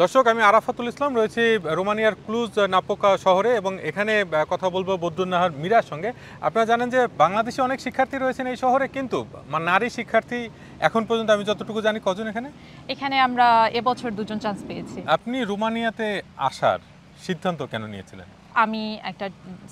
দর্শক, আমি আরাফাতুল ইসলাম রয়েছি রোমানিয়ার ক্লুজ নাপোকা শহরে এবং এখানে কথা বলবো বদরুন্নাহার মীরার সঙ্গে। আপনারা জানেন যে বাংলাদেশে অনেক শিক্ষার্থী রয়েছেন এই শহরে, কিন্তু নারী শিক্ষার্থী এখন পর্যন্ত আমি যতটুকু জানি কজন এখানে? এখানে আমরা এবছর 2 জন চান্স পেয়েছি। আপনি রোমানিয়াতে আসার সিদ্ধান্ত কেন নিয়েছিলেন? আমি একটা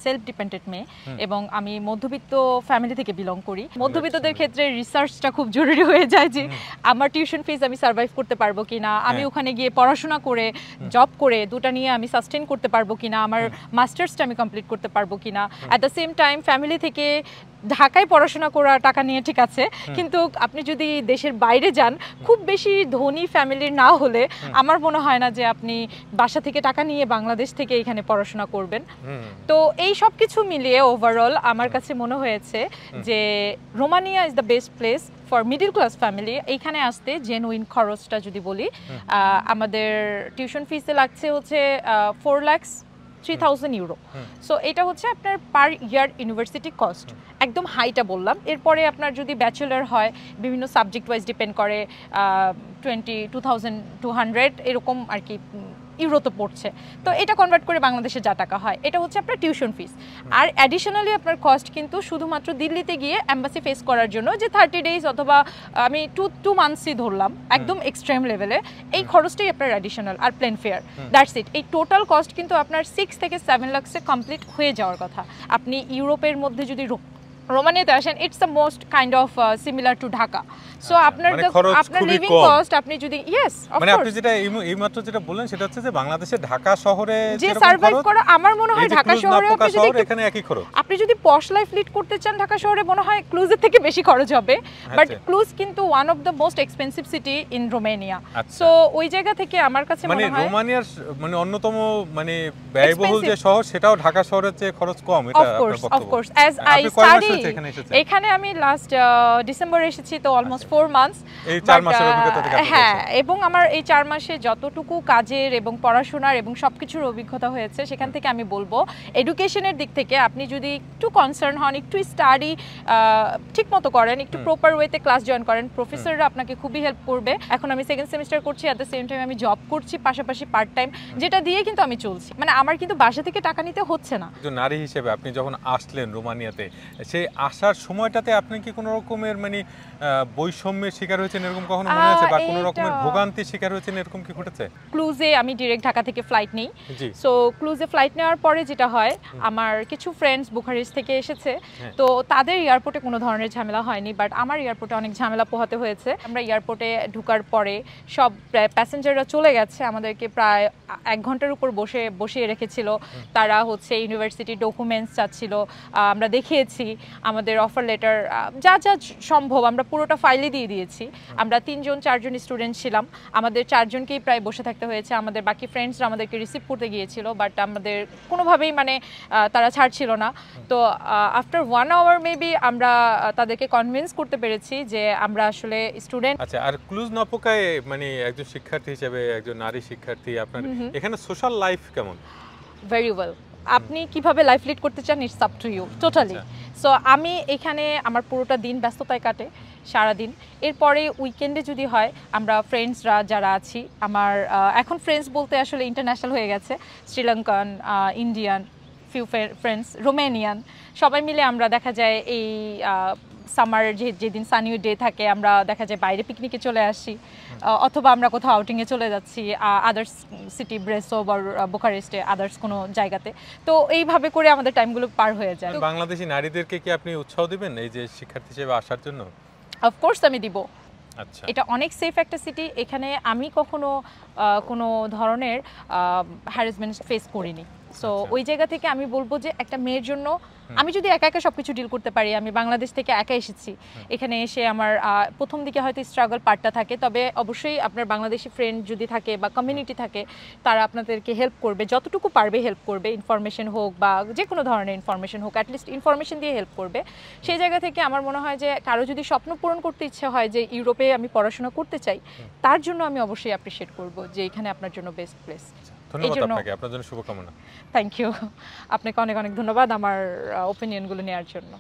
সেলফ ডিপেন্ডেন্ট মেয়ে এবং আমি মধ্যবিত্ত ফ্যামিলি থেকে বিলং করি। মধ্যবিত্তদের ক্ষেত্রে রিসার্চটা খুব জরুরি হয়ে যায় যে আমার টিউশন ফিস আমি সার্ভাইভ করতে পারবো কিনা, আমি ওখানে গিয়ে পড়াশোনা করে জব করে দুটা নিয়ে আমি সাস্টেন করতে পারবো কিনা, আমার মাস্টার্সটা আমি কমপ্লিট করতে পারবো কিনা। At the same time family থেকে ঢাকায় পড়াশোনা করা টাকা নিয়ে ঠিক আছে, কিন্তু আপনি যদি দেশের বাইরে যান, খুব বেশি ধনী ফ্যামিলির না হলে আমার মনে হয় না যে আপনি বাসা থেকে টাকা নিয়ে বাংলাদেশ থেকে এখানে পড়াশোনা করবেন। তো এই সব কিছু মিলিয়ে ওভারঅল আমার কাছে মনে হয়েছে যে Romania is the best place for middle class family. এইখানে আসতে জেনুইন খরচটা যদি বলি, আমাদের টিউশন ফিসে লাগছে হচ্ছে 4,03,000 ইউরো। সো এটা হচ্ছে আপনার পার ইয়ার ইউনিভার্সিটি কস্ট, একদম হাইটা বললাম। এরপরে আপনার যদি ব্যাচেলর হয়, বিভিন্ন সাবজেক্ট ওয়াইজ ডিপেন্ড করে, 22,200 এরকম আর কি ইউরোতে পড়ছে। তো এটা কনভার্ট করে বাংলাদেশে যা টাকা হয়, এটা হচ্ছে আপনার টিউশন ফিস। আর অ্যাডিশনালি আপনার কস্ট কিন্তু শুধুমাত্র দিল্লিতে গিয়ে এম্বাসি ফেস করার জন্য, যে 30 ডেজ অথবা আমি 2 মান্থসই ধরলাম একদম এক্সট্রিম লেভেলে, এই খরচটাই আপনার অ্যাডিশনাল। আর প্লেন ফেয়ার, দ্যাটস ইট। এই টোটাল কস্ট কিন্তু আপনার 6 থেকে 7 লাখসে কমপ্লিট হয়ে যাওয়ার কথা। আপনি ইউরোপের মধ্যে যদি রোমানিয়াতে আসেন, it's the most kind of similar to Dhaka. So আপনার লিভিং কস্ট আপনি যদি মানে আপনি যেটা এইমাত্র যেটা বললেন সেটা হচ্ছে যে বাংলাদেশে ঢাকা শহরে যে সার্ভাইভ করা, আমার মনে হয় ঢাকা শহরে এখানে একই খরচ। আপনি যদি পশ লাইফ লিড করতে চান ঢাকা শহরে মনে হয় ক্লুজের থেকে বেশি খরচ হবে, বাট ক্লুজ কিন্তু one of the most expensive city in Romania. So ওই জায়গা থেকে আমার কাছে মনে হয় রোমানিয়ার মানে অন্যতম মানে ব্যয়বহুল যে শহর, সেটাও ঢাকা শহরের চেয়ে খরচ কম। এটা of course as I study এখানে আমি লাস্ট ডিসেম্বর এসেছি, তো অলমোস্ট 4 মান্থস। এই 4 মাসের অভিজ্ঞতা থেকে হ্যাঁ, এবং আমার এই 4 মাসে যতটুকু কাজের এবং পড়াশোনার এবং সবকিছুর অভিজ্ঞতা হয়েছে, সেখান থেকে আমি বলবো এডুকেশনের দিক থেকে আপনি যদি একটু কনসার্ন হন, একটু স্টাডি ঠিক মতো করেন, একটু প্রপার ওয়েতে ক্লাস জয়েন করেন, প্রফেসররা আপনাকে খুবই হেল্প করবে। এখন আমি 2nd সেমিস্টার করছি, অ্যাট দ্য সেম টাইম আমি জব করছি পাশাপাশি পার্ট টাইম, যেটা দিয়ে কিন্তু আমি চলছি। মানে আমার কিন্তু বাসা থেকে টাকা নিতে হচ্ছে না। একজন নারী হিসেবে আপনি যখন আসলেন রোমানিয়াতে, সেই আসার সময়টাতে আপনি কি কোনো রকমের মানে বৈষম্যের শিকার হয়েছেন এরকম কখনো মনে আছে, বা কোনো রকমের ভোগান্তির শিকার হয়েছেন এরকম কি ঘটেছে? ক্লুজে আমি ডিরেক্ট ঢাকা থেকে ফ্লাইট নেই। সো ক্লুজে ফ্লাইট নেওয়ার পরে যেটা হয়, আমার কিছু ফ্রেন্ডস বুখারেস্ট থেকে এসেছে, তো তাদের এয়ারপোর্টে কোনো ধরনের ঝামেলা হয়নি, বাট আমার এয়ারপোর্টে অনেক ঝামেলা পোহাতে হয়েছে। আমরা এয়ারপোর্টে ঢোকার পরে সব প্যাসেঞ্জাররা চলে গেছে, আমাদেরকে প্রায় 1 ঘন্টার উপর বসিয়ে রেখেছিল। তারা হচ্ছে ইউনিভার্সিটির ডকুমেন্টস চাচ্ছিল, আমরা দেখিয়েছি আমাদের অফার লেটার, যা যা সম্ভব আমরা পুরোটা ফাইলে দিয়ে দিয়েছি। আমরা 3 জন 4 জন স্টুডেন্ট ছিলাম, আমাদের 4 জনকেই প্রায় বসে থাকতে হয়েছে। আমাদের বাকি ফ্রেন্ডসরা আমাদেরকে রিসিভ করতে গিয়েছিল, বাট আমাদের কোনোভাবেই মানে তারা ছাড়ছিল না। তো আফটার 1 আওয়ার মেবি আমরা তাদেরকে কনভিন্স করতে পেরেছি যে আমরা আসলে স্টুডেন্ট। আচ্ছা, আর ক্লুজ নাপোকায় মানে একজন শিক্ষার্থী হিসেবে, একজন নারী শিক্ষার্থী, আপনার এখানে সোশ্যাল লাইফ কেমন? Very well. আপনি কিভাবে লাইফ লিড করতে চান, it's up to you totally. So আমি এখানে আমার পুরোটা দিন ব্যস্ততায় কাটে, সারাদিন। এরপরে উইকেন্ডে যদি হয়, আমরা ফ্রেন্ডসরা যারা আছি, আমার এখন ফ্রেন্ডস বলতে আসলে ইন্টারন্যাশনাল হয়ে গেছে, Sri Lankan, Indian, few friends, Romanian, সবাই মিলে আমরা দেখা যায় এই সামার যেদিন সানি ডে থাকে, আমরা দেখা যায় বাইরে পিকনিকে চলে আসি, অথবা আমরা কোথাও আউটিংয়ে চলে যাচ্ছি আদার্স সিটি, ব্রেসো বা বুখারেস্টে, আদার্স কোনো জায়গাতে। তো এইভাবে করে আমাদের টাইমগুলো পার হয়ে যায়। বাংলাদেশি নারীদেরকে কি আপনি উৎসাহ দিবেন এই যে শিক্ষার্থী হিসেবে আসার জন্য? অফকোর্স আমি দিব। আচ্ছা, এটা অনেক সেফ একটা সিটি, এখানে আমি কখনো কোনো ধরনের হ্যারাসমেন্ট ফেস করিনি। সো ওই জায়গা থেকে আমি বলবো যে একটা মেয়ের জন্য আমি যদি একা একা সবকিছু ডিল করতে পারি, আমি বাংলাদেশ থেকে একা এসেছি, এখানে এসে আমার প্রথম দিকে হয়তো স্ট্রাগল পার্টটা থাকে, তবে অবশ্যই আপনার বাংলাদেশি ফ্রেন্ড যদি থাকে বা কমিউনিটি থাকে, তারা আপনাদেরকে হেল্প করবে, যতটুকু পারবে হেল্প করবে, ইনফরমেশন হোক বা যে কোনো ধরনের ইনফরমেশন হোক, অ্যাটলিস্ট ইনফরমেশন দিয়ে হেল্প করবে। সেই জায়গা থেকে আমার মনে হয় যে কারো যদি স্বপ্ন পূরণ করতে ইচ্ছে হয় যে ইউরোপে আমি পড়াশোনা করতে চাই, তার জন্য আমি অবশ্যই অ্যাপ্রিশিয়েট করব যে এখানে আপনার জন্য বেস্ট প্লেস। ধন্যবাদ আপনাকে, আপনার জন্য শুভকামনা। থ্যাংক ইউ, আপনাকে অনেক অনেক ধন্যবাদ আমার ওপিনিয়নগুলো নেওয়ার জন্য।